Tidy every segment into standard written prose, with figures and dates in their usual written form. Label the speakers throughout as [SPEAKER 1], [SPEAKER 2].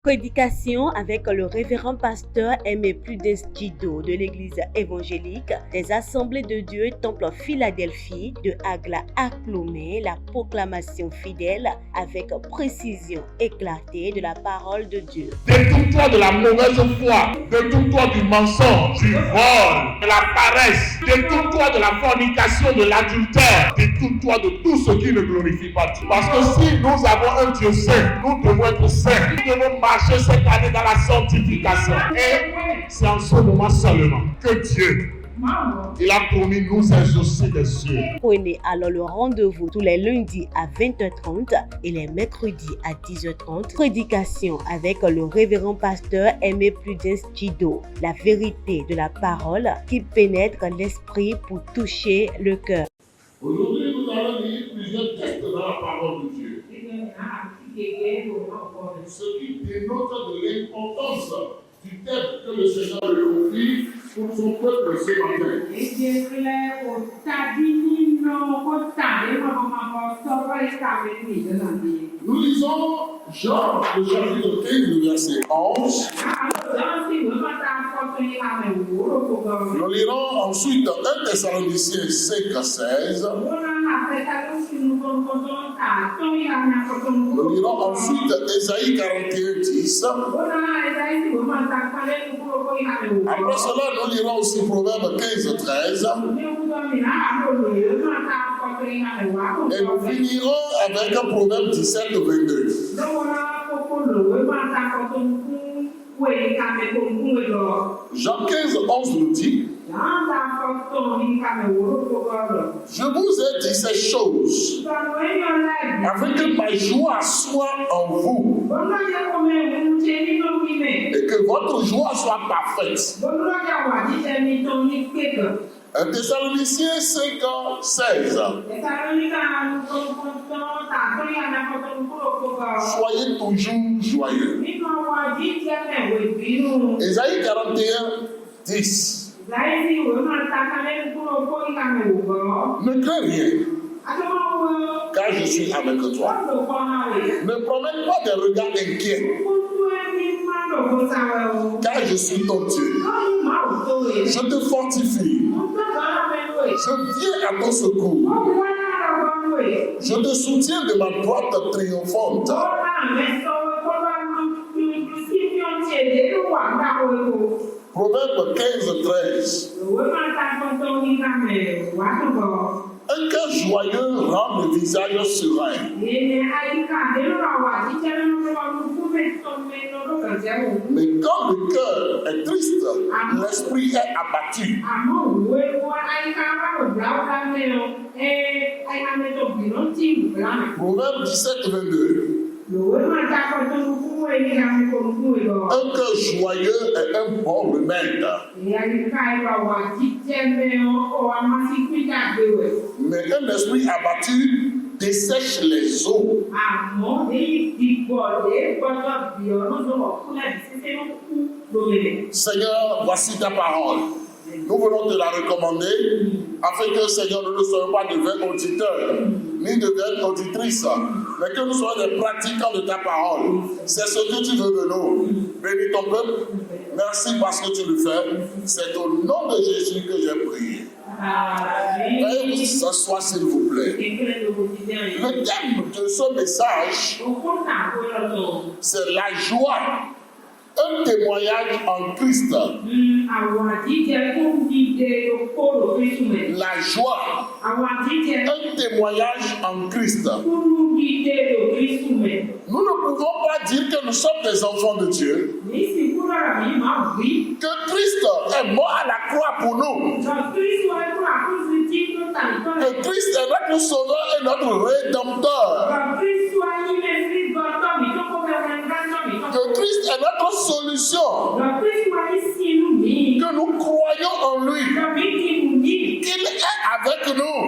[SPEAKER 1] Prédication avec le révérend pasteur Aimé Prudence Djido de l'église évangélique des Assemblées de Dieu Temple Philadelphie de Agla à Clomé, la proclamation fidèle avec précision éclatée de la parole de Dieu.
[SPEAKER 2] Détourne-toi de la mauvaise foi, détourne-toi du mensonge, du vol, de la paresse, détourne-toi de la fornication, de l'adultère, détourne-toi de tout ce qui ne glorifie pas Dieu. Parce que si nous avons un Dieu saint, nous devons être saints, nous devons marcher cette année dans la sanctification. Et c'est en ce moment seulement que Dieu, il a promis nous exaucer des cieux.
[SPEAKER 1] Prenez alors le rendez-vous tous les lundis à 20h30 et les mercredis à 10h30. Prédication avec le révérend pasteur Aimé Prudence Djido. La vérité de la parole qui pénètre l'esprit pour toucher le cœur.
[SPEAKER 2] Aujourd'hui, nous allons lire plusieurs textes dans la parole de Dieu. Ce qui dénote de l'importance du thème que le Seigneur lui confie pour son peuple ce matin. Nous lisons Jean, le chapitre 15, le verset 11. Nous lirons ensuite 1 Thessaloniciens 5, 16. Nous lirons ensuite Ésaïe 41, 10. Après cela, nous lirons aussi Proverbe 15, 13. Et nous finirons avec un Proverbe 17, 22. Jean 15, 11 nous dit: je vous ai dit ces choses afin que ma joie soit en vous et que votre joie soit parfaite. 1 Thessaloniciens 5, 16. Soyez toujours joyeux. Ésaïe 41, 10. Ne crains rien, car je suis avec toi. Ne promène pas des regards inquiets, car je suis ton Dieu. Je te fortifie. Je viens à ton secours. Je te soutiens de ma droite triomphante. Proverbe 15, 13. Un cœur joyeux rend le visage serein. Mais quand le cœur est triste, l'esprit est abattu. Proverbe 17, 22. Un cœur joyeux est un bon remède. Mais un esprit abattu dessèche les eaux. Seigneur, voici ta parole. Nous voulons te la recommander afin que, Seigneur, nous ne soyons pas de vains auditeurs, ni de vaines auditrices, mais que nous soyons des pratiquants de ta parole. C'est ce que tu veux de nous. Bénis ton peuple. Merci parce que tu le fais. C'est au nom de Jésus que j'ai prié. Veuillez vous s'asseoir, s'il vous plaît. Le thème de ce message, c'est la joie. Un témoignage en Christ. La joie. Un témoignage en Christ. Nous ne pouvons pas dire que nous sommes des enfants de Dieu. Que Christ est mort à la croix pour nous. Que Christ est notre sauveur et notre rédempteur. Que Christ est notre solution. Que nous croyons en lui. Qu'il est avec nous.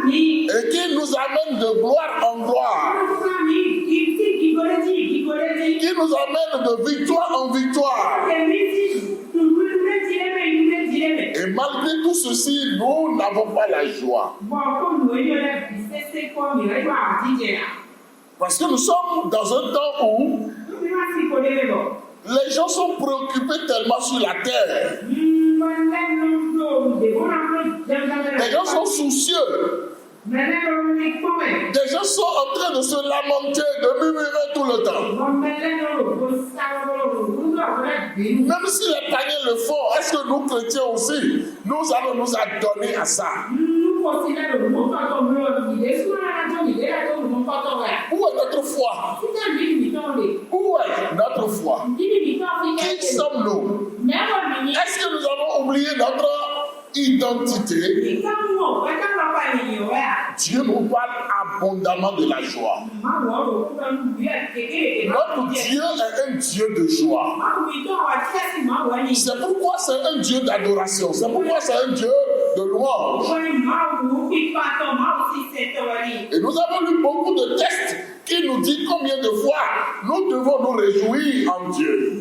[SPEAKER 2] Et qu'il nous amène de gloire en gloire. Qu'il nous amène de victoire en victoire. Et malgré tout ceci, nous n'avons pas la joie. Parce que nous sommes dans un temps où Les gens sont préoccupés tellement sur la terre. Les gens sont soucieux. Des gens sont en train de se lamenter, de murmurer tout le temps. Même si les païens le font, est-ce que nous chrétiens aussi, nous allons nous adonner à ça? Où est notre foi? Où est notre foi? Qui sommes-nous? Est-ce que nous avons oublié notre identité? Dieu nous parle abondamment de la joie. Notre Dieu est un Dieu de joie. C'est pourquoi c'est un Dieu d'adoration. C'est pourquoi c'est un Dieu de louange. Et nous avons lu beaucoup de textes qui nous disent combien de fois nous devons nous réjouir en Dieu.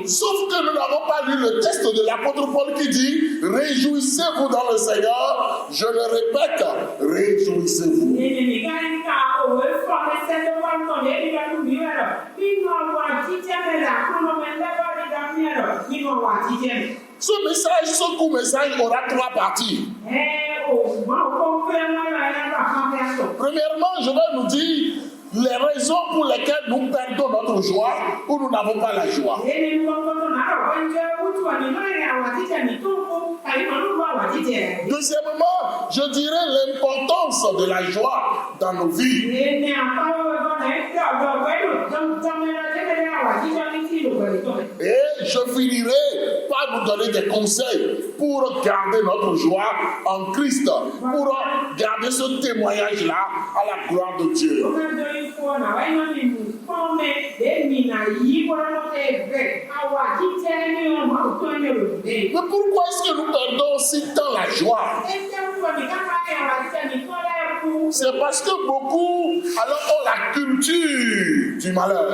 [SPEAKER 2] Sauf que nous n'avons pas lu le texte de l'apôtre Paul qui dit « Réjouissez-vous dans le Seigneur ». Je le répète, réjouissez-vous. Ce message, ce court message aura 3 parties. Premièrement, je vais nous dire les raisons pour lesquelles nous perdons notre joie ou nous n'avons pas la joie. Deuxièmement, je dirais l'importance de la joie dans nos vies. Et je finirai par nous donner des conseils pour garder notre joie en Christ, pour garder ce témoignage-là à la gloire de Dieu. Mais pourquoi est-ce que nous perdons si tant la joie? C'est parce que beaucoup alors ont la culture du malheur.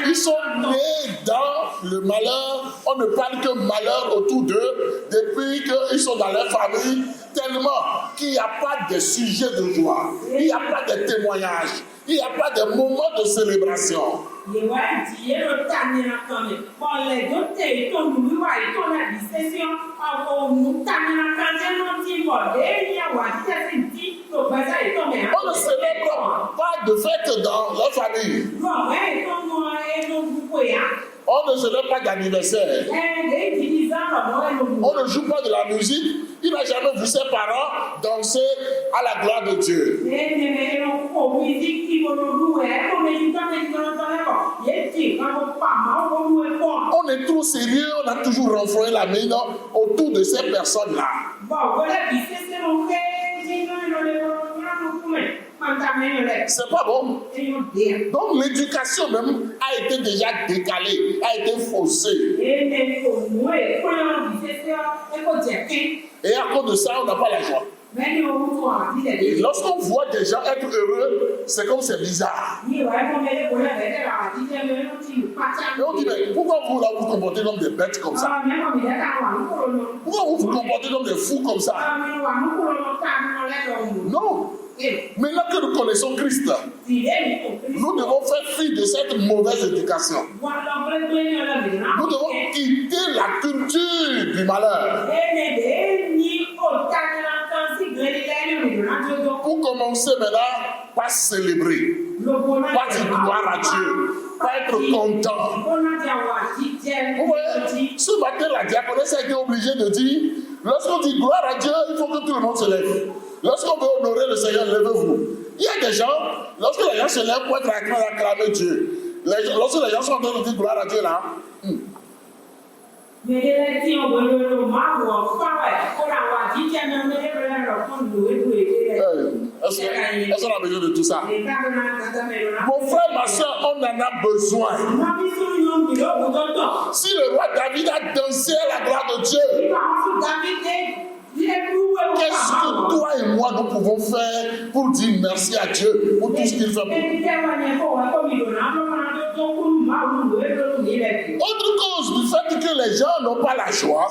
[SPEAKER 2] Ils sont nés dans le malheur. On ne parle que malheur autour d'eux depuis qu'ils sont dans leur famille, tellement qu'il n'y a pas de sujet de joie, il n'y a pas de témoignage, il n'y a pas de moment de célébration. On ne célèbre pas de fête dans leur famille. On ne célèbre pas d'anniversaire. On ne joue pas de la musique. Il n'a jamais vu ses parents danser à la gloire de Dieu. On est trop sérieux, on a toujours renfloué la main autour de ces personnes-là. C'est pas bon. Donc l'éducation même a été déjà décalée, a été faussée. Et à cause de ça, on n'a pas la joie. Et lorsqu'on voit des gens être heureux, c'est comme c'est bizarre. Et on dit, mais pourquoi vous là vous comportez comme des bêtes comme ça? Pourquoi vous vous comportez comme des fous comme ça? Non. Maintenant que nous connaissons Christ, nous devons faire fi de cette mauvaise éducation. Nous devons quitter la culture du malheur. Pour commencer maintenant, pas célébrer, pas dire gloire à Dieu, pas être content. Vous voyez, ce matin, la diaconesse a été obligée de dire, lorsqu'on dit gloire à Dieu, il faut que tout le monde se lève. Lorsqu'on veut honorer le Seigneur, levez-vous. Il y a des gens, lorsque les gens se lèvent pour être en train d'acclamer Dieu, lorsque les gens sont en train de dire gloire à Dieu là, est-ce qu'on a besoin de tout ça? Mon frère, ma soeur, on en a besoin. Si le roi David a dansé à la gloire de Dieu, qu'est-ce que toi et moi nous pouvons faire pour dire merci à Dieu pour tout ce qu'il fait pour nous? Autre cause du fait que les gens n'ont pas la joie,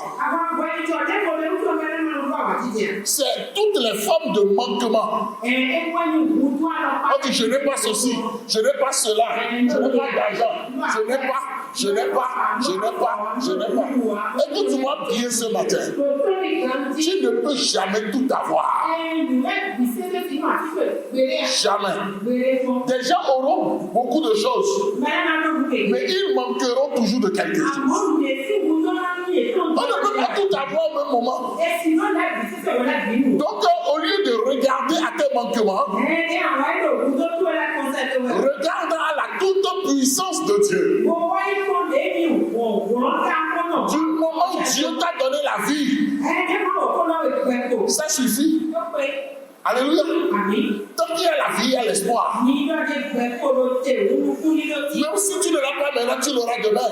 [SPEAKER 2] C'est toutes les formes de manquement. On dit je n'ai pas ceci, je n'ai pas cela, je n'ai pas d'argent, je n'ai pas. Écoute-moi bien ce matin. Tu ne peux jamais tout avoir. Jamais. Des gens auront beaucoup de choses, mais ils manqueront toujours de quelque chose. On ne peut pas tout avoir au même moment. Donc, au lieu de regarder à tes manquements, regarde à la toute puissance de Dieu. Du moment où Dieu t'a donné la vie, ça suffit. Alléluia. Tant qu'il y a la vie, il y a l'espoir. Même si tu ne l'as pas maintenant, tu l'auras demain.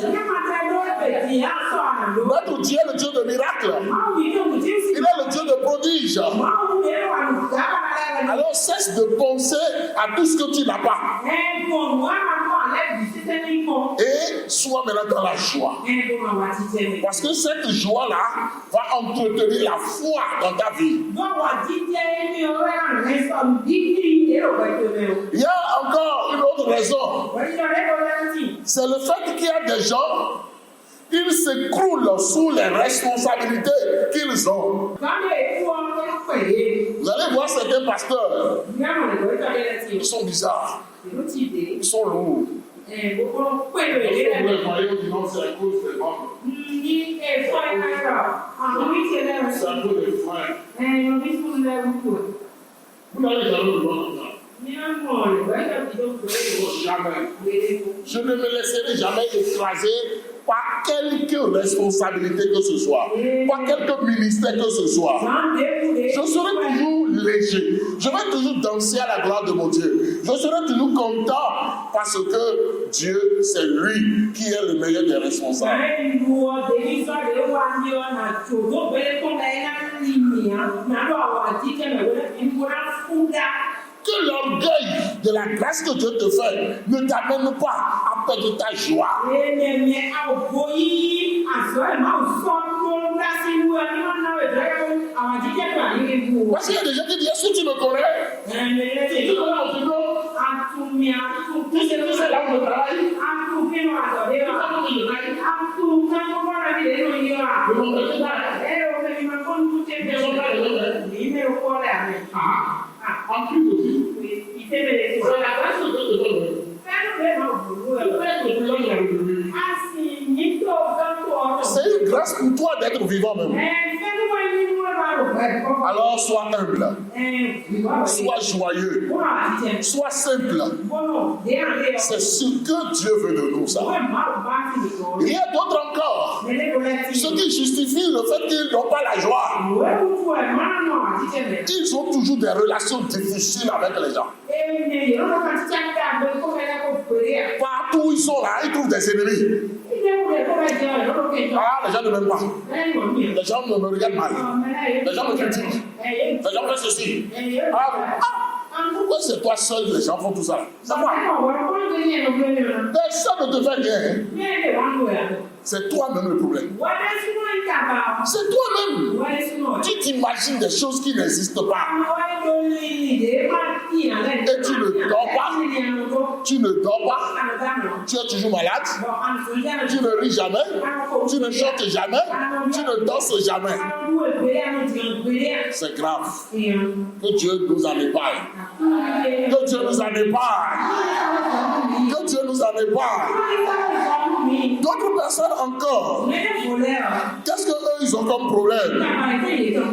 [SPEAKER 2] Notre Dieu est le Dieu de miracles. Il est le Dieu de prodiges. Alors cesse de penser à tout ce que tu n'as pas. Et sois maintenant dans la joie. Parce que cette joie-là va entretenir la foi dans ta vie. Il y a encore une autre raison. C'est le fait qu'il y a des gens, ils s'écroulent sous les responsabilités qu'ils ont. Vous allez voir certains pasteurs, ils sont bizarres, ils sont lourds. Vous les voyez, disons, c'est à cause des membres. C'est à cause des frères. Vous n'allez jamais le voir comme ça. Jamais. Je ne me laisserai jamais écraser par quelque responsabilité que ce soit, par quelque ministère que ce soit. Je serai toujours léger. Je vais toujours danser à la gloire de mon Dieu. Je serai toujours content parce que Dieu, c'est lui qui est le meilleur des responsables. Que l'orgueil de la grâce que Dieu te fait ne t'amène pas à perdre ta joie. Parce qu'il y a des gens qui disent, est-ce que tu me connais? Tu me connais mon prénom? Tu sais là où je travaille? En plus aussi, c'est la grâce que Dieu te donne. C'est une grâce pour toi d'être vivant même. Alors sois humble, sois joyeux, sois simple. C'est ce que Dieu veut de nous, ça. Il y a d'autres encore, ceux qui justifient le fait qu'ils n'ont pas la joie. Ils ont toujours des relations difficiles avec les gens. Partout où ils sont là, ils trouvent des ennemis. Ah, les gens ne m'aiment pas. Les gens me regardent mal. Les gens me critiquent. Les gens font ceci. Pourquoi c'est toi seul que les gens font tout ça? C'est moi. Personne ne te fait rien. C'est toi-même le problème. C'est toi-même. Tu t'imagines des choses qui n'existent pas. Et tu ne dors pas. Tu ne dors pas. Tu es toujours malade. Tu ne ris jamais. Tu ne chantes jamais. Tu ne danses jamais. C'est grave. Que Dieu nous en épargne. Que Dieu nous en épargne. Que Dieu nous en épargne. D'autres personnes encore, qu'est-ce qu'eux ils ont comme problème?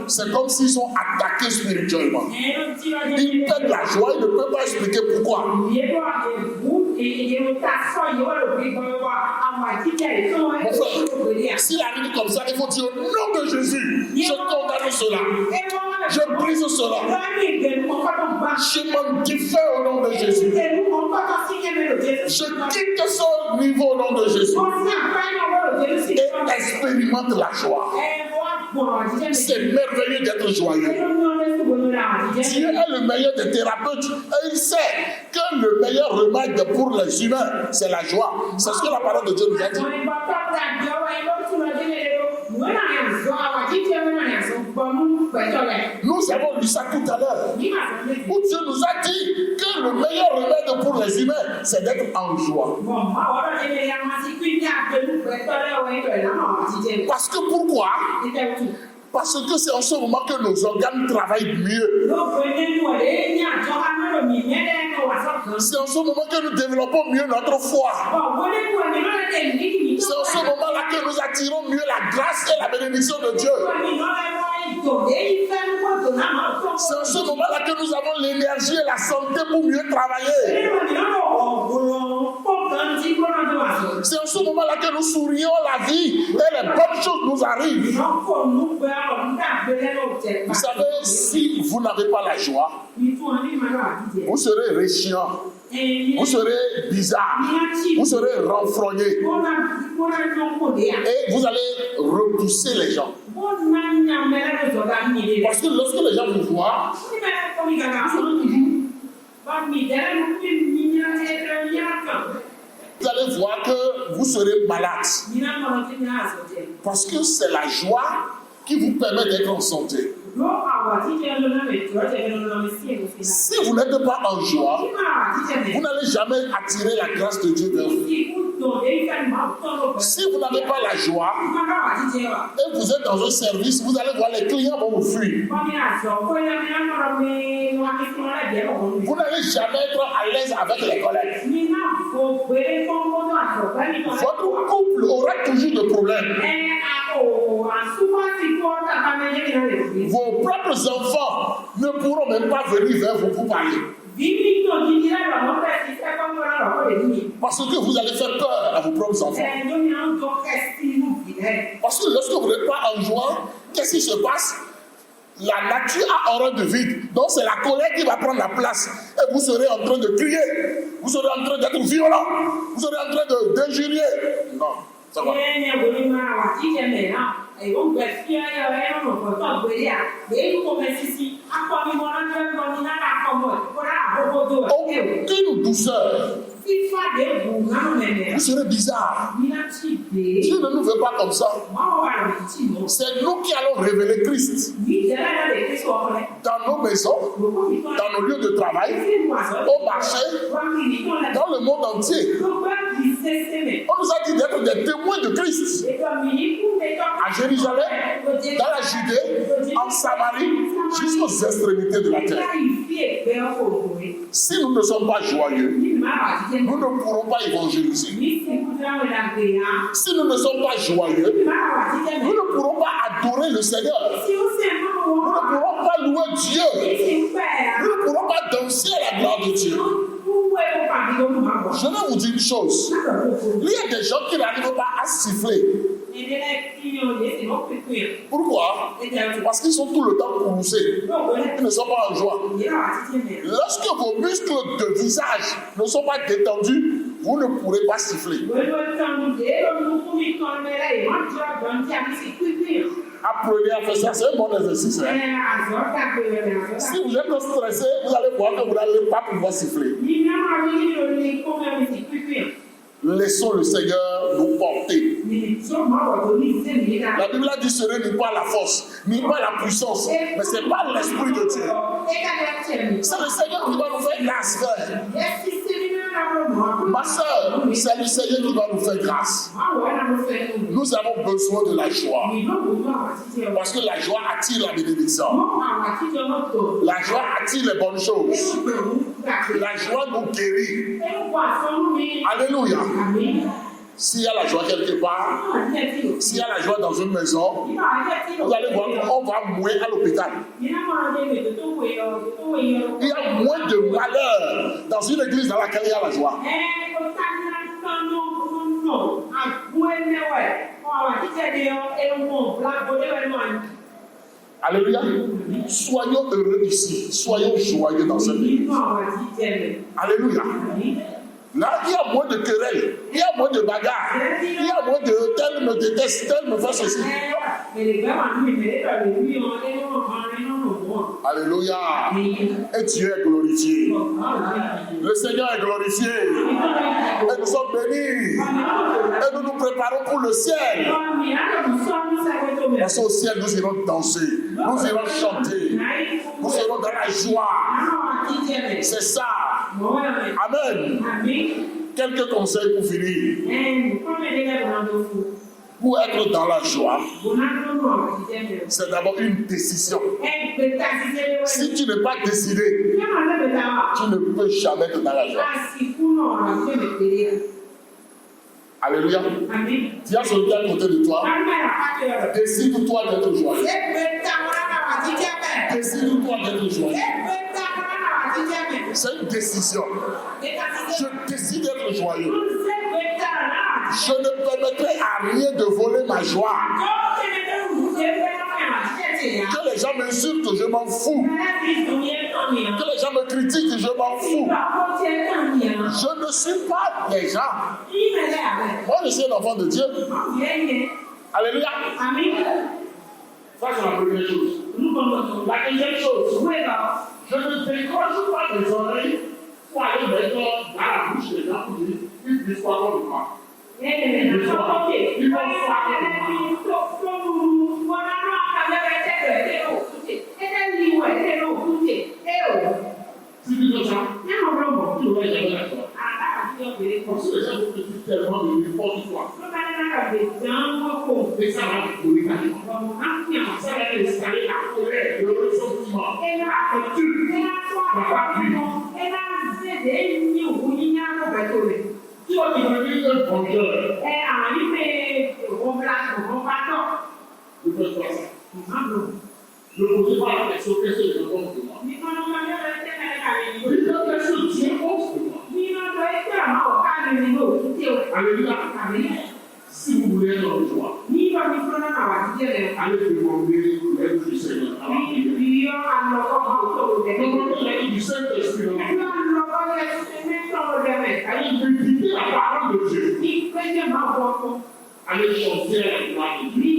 [SPEAKER 2] C'est comme s'ils sont attaqués spirituellement. Ils perdent la joie, ils ne peuvent pas expliquer pourquoi. Mon frère, s'il arrive comme ça, il faut dire au nom de Jésus, je condamne cela. Je brise cela. Je m'en diffère au nom de Jésus. Je quitte ce niveau au nom de Jésus. Et expérimente la joie. C'est merveilleux d'être joyeux. Dieu est le meilleur des thérapeutes et il sait que le meilleur remède pour les humains, c'est la joie. C'est ce que la parole de Dieu nous a dit. Nous avons lu ça tout à l'heure. Où Dieu nous a dit que le meilleur remède pour les humains, c'est d'être en joie. Parce que pourquoi? Parce que c'est en ce moment que nos organes travaillent mieux. C'est en ce moment que nous développons mieux notre foi. C'est en ce moment-là que nous attirons mieux la grâce et la bénédiction de Dieu. C'est en ce moment-là que nous avons l'énergie et la santé pour mieux travailler. C'est en ce moment-là que nous sourions la vie et les bonnes choses nous arrivent. Vous savez, si vous n'avez pas la joie, vous serez réchiant, vous serez bizarre, vous serez renfrogné et vous allez repousser les gens. Parce que lorsque les gens vous voient, vous allez voir que vous serez malade. Parce que c'est la joie qui vous permet d'être en santé. Si vous n'êtes pas en joie, vous n'allez jamais attirer la grâce de Dieu vers vous. Si vous n'avez pas la joie et vous êtes dans un service, vous allez voir les clients vont vous fuir. Vous n'allez jamais être à l'aise avec les collègues. Votre couple aura toujours de problèmes. Vos propres enfants ne pourront même pas venir vers vous pour parler. Parce que vous allez faire peur à vos propres enfants. Parce que lorsque vous n'êtes pas en joie, qu'est-ce qui se passe? La nature a horreur de vide. Donc c'est la colère qui va prendre la place. Et vous serez en train de crier. Vous serez en train d'être violent. Vous serez en train d'injurier. Non, ça va. Aucune douceur. Vous serez bizarre. Dieu ne nous veut pas comme ça. C'est nous qui allons révéler Christ. Dans nos maisons, dans nos lieux de travail, au marché, dans le monde entier. On nous a dit d'être des témoins de Christ. À Jérusalem, dans la Judée, en Samarie, jusqu'aux extrémités de la terre. Si nous ne sommes pas joyeux, nous ne pourrons pas évangéliser. Si nous ne sommes pas joyeux, nous ne pourrons pas adorer le Seigneur. Nous ne pourrons pas louer Dieu. Nous ne pourrons pas danser à la gloire de Dieu. Je vais vous dire une chose. Il y a des gens qui n'arrivent pas à siffler. Pourquoi? Parce qu'ils sont tout le temps poussés. Ils ne sont pas en joie. Lorsque vos muscles de visage ne sont pas détendus, vous ne pourrez pas siffler. Apprenez à faire ça, c'est un bon exercice. Hein? Si vous êtes stressé, vous allez voir que vous n'allez pas pouvoir siffler. Laissons le Seigneur nous porter. La Bible a dit ce n'est pas la force, ni pas la puissance, mais c'est pas l'Esprit de Dieu. C'est le Seigneur qui va nous faire grâce, frère. Ma soeur, c'est le Seigneur qui va nous faire grâce. Nous avons besoin de la joie. Parce que la joie attire la bénédiction. La joie attire les bonnes choses. La joie nous guérit. Alléluia. S'il y a la joie quelque part, s'il y a la joie dans une maison, vous allez voir qu'on va moins à l'hôpital. Il y a moins de malheur dans une église dans laquelle il y a la joie. Alléluia. Soyons heureux ici. Soyons joyeux dans cette église. Alléluia. Là, il y a moins de querelles, il y a moins de bagarres, il y a moins de tel me déteste, tel me fait ceci. Alléluia. Et Dieu est glorifié. glorifié. Le Seigneur est glorifié. Et nous sommes bénis. Et nous nous préparons pour le ciel. Parce qu'au ciel, nous irons danser. Nous irons chanter. Nous serons dans la joie. C'est ça. Amen. Quelques conseils pour finir. Pour être dans la joie, c'est d'abord une décision. Si tu n'es pas décidé, tu ne peux jamais être dans la joie. Alléluia. Dis à celui qui est à côté de toi, décide-toi d'être joyeux. Décide-toi d'être joyeux. C'est une décision. Je décide d'être joyeux. Je ne permettrai à rien de voler ma joie. Que les gens m'insultent, je m'en fous. Que les gens me critiquent, je m'en fous. Je ne suis pas des gens. Moi, je suis un enfant de Dieu. Alléluia. Ça, c'est la première chose. La deuxième chose, je ne décroche pas mes oreilles pour aller maintenant dans la bouche des gens pour dire une histoire de moi. Si tu dis ça, tu ne vas jamais la joie. Parce que les gens vont te dire tellement de n'importe quoi. Et ça va te brûler ta joie. Ça va t'installer la colère, le ressentiment, la culture, la fatigue. Tu vas devenir un vengeur. Ne fais pas ça. Ne posez pas la question, qu'est-ce que je pense de moi? Dis la question, tu penses de moi? Alléluia. Si vous voulez être en joie, allez demander l'aide du Seigneur. Demandez l'aide du Saint-Esprit. Allez méditer la parole de Dieu. Allez chanter la gloire de Dieu.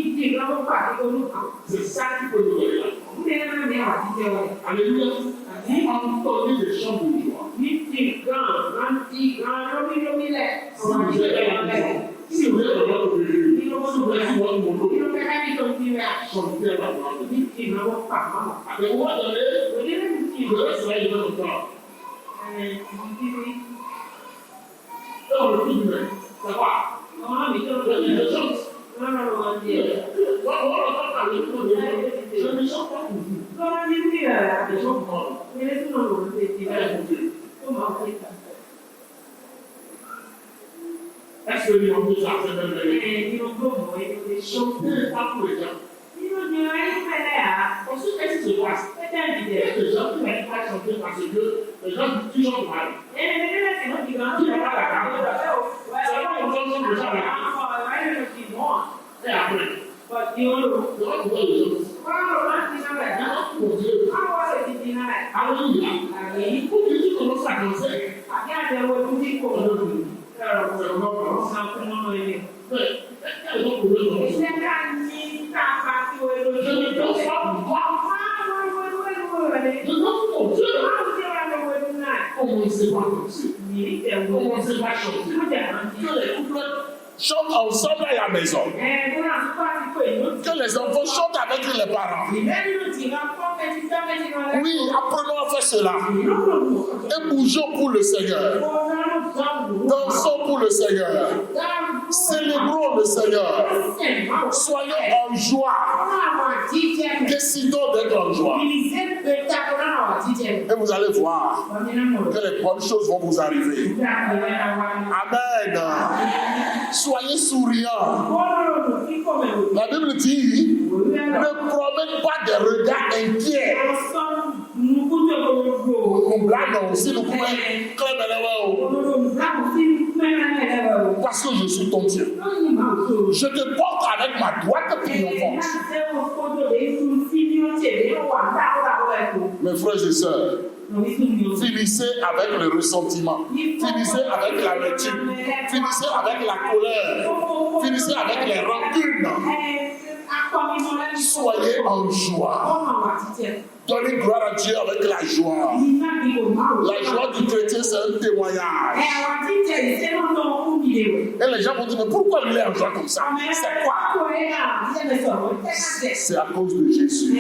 [SPEAKER 2] C'est ça qui peut nous donner la joie. Alléluia. Entendez des chants de joie. Si vous êtes dans votre vie, si vous êtes dans votre moto, chantez la gloire de Dieu. À un moment donné, le reste va être dans le temps. Dans le film, ça va. Il y a des choses. Je ne chante pas pour vous. Les gens parlent. Est-ce que nous avons déjà fait même chanter pas pour les gens? Parce que qu'est-ce qui se passe? Les gens qui n'arrivent pas à chanter parce que les gens qui chantent mal. Qui n'ont pas la caméra. C'est pas comme ça que les gens là. Et après, c'est pas pour les gens. Alléluia. Pour que tu commences à danser. Je ne danse pas pour toi. Je danse pour Dieu. Commencez par danser. Commencez par chanter. Que les couples chantent ensemble à la maison. Que les enfants chantent avec les parents. Oui, apprenons à faire cela. Et bougeons pour le Seigneur. Dansons pour le Seigneur. Célébrons le Seigneur. Soyons en joie. Décidons d'être en joie. Et vous allez voir que les bonnes choses vont vous arriver. Amen. Soyez souriants. La Bible dit, ne promène pas des regards inquiets. Parce que je suis ton Dieu. Je te porte avec ma droite triomphante. Mes frères et sœurs, finissez avec le ressentiment. Finissez avec la l'amertume. Finissez avec la colère. Finissez avec les rancunes. Soyez en joie. Donnez gloire à Dieu avec la joie. La joie du chrétien, c'est un témoignage. Et les gens vont dire, mais pourquoi il est en joie comme ça? C'est quoi? C'est à cause de Jésus.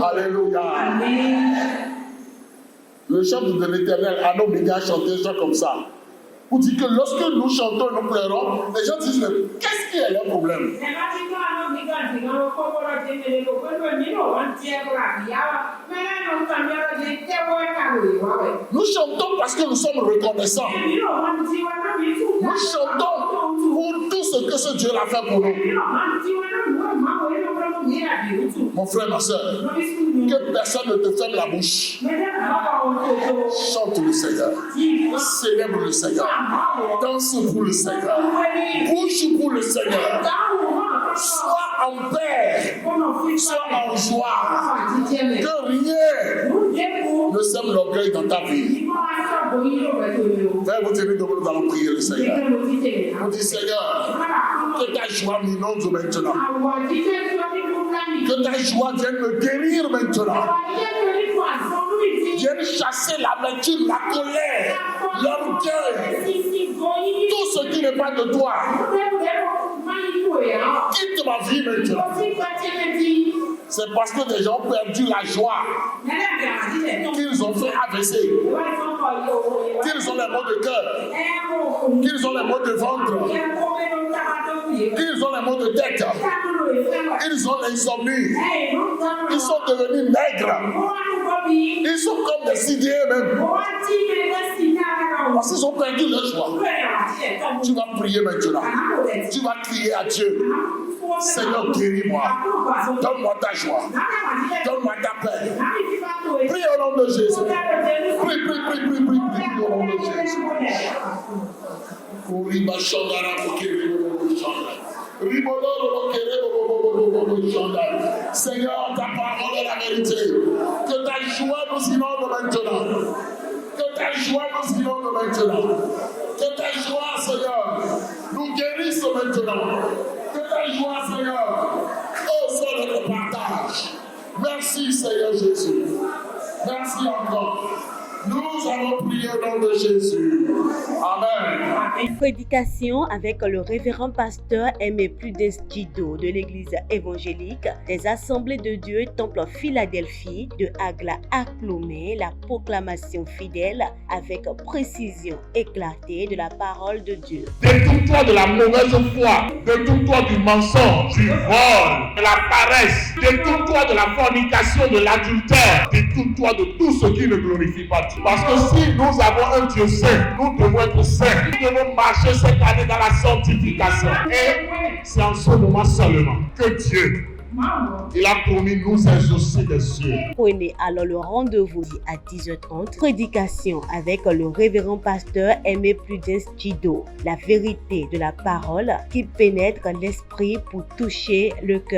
[SPEAKER 2] Alléluia. Le chant de l'Éternel a obligé à chanter ça comme ça. Pour dire que lorsque nous chantons et nous pleurons, les gens disent, mais qu'est-ce qui est leur problème? Nous chantons parce que nous sommes reconnaissants. Nous chantons pour tout ce que ce Dieu a fait pour nous. Mon frère, ma soeur, que personne ne te ferme la bouche. Chante le Seigneur. Célèbre le Seigneur. Danse pour le Seigneur. Bouge pour le Seigneur. Sois en paix. Sois en joie. Que rien ne sème l'orgueil dans ta vie. Frère, vous tenez debout, nous allons prier le Seigneur. Vous dites, Seigneur, que ta joie m'inonde maintenant. Que ta joie vienne me guérir maintenant. Vienne chasser l'amertume, la colère, l'orgueil, tout ce qui n'est pas de toi. Quitte ma vie maintenant. C'est parce que des gens ont perdu la joie qu'ils ont fait AVC, qu'ils ont les maux de cœur, qu'ils ont les maux de ventre, qu'ils ont les maux de tête, ils ont l'insomnie, ils sont devenus maigres, ils sont comme des cidiers même, parce qu'ils ont perdu leur joie. Tu vas prier maintenant, tu vas crier à Dieu. Seigneur, guéris-moi, donne-moi ta joie, donne-moi ta paix. Prie au nom de Jésus. Prie au nom de Jésus. Seigneur, ta parole est la vérité. Que ta joie nous inonde maintenant. Que ta joie nous inonde maintenant. Que ta joie, Seigneur, nous guérisse maintenant. Que ta joie, Seigneur, soit notre partage. Merci, Seigneur Jésus. Merci encore. Nous allons prier au nom de Jésus. Amen.
[SPEAKER 1] Une prédication avec le révérend pasteur Aimé Prudence-Djido de l'église évangélique des Assemblées de Dieu Temple Philadelphie de Agla à Clomé, la proclamation fidèle avec précision éclatée de la parole de Dieu.
[SPEAKER 2] Détourne-toi de la mauvaise foi, détourne-toi du mensonge, du vol, de la paresse, détourne-toi de la fornication, de l'adultère, détourne-toi de tout ce qui ne glorifie pas Dieu. Parce que si nous avons un Dieu saint, nous devons être saints. Nous devons marcher cette année dans la sanctification. Et c'est en ce moment seulement que Dieu, il a promis nous exaucer des cieux.
[SPEAKER 1] Prenez alors le rendez-vous à 10h30. Prédication avec le révérend pasteur Aimé Prudence-Djido. La vérité de la parole qui pénètre l'esprit pour toucher le cœur.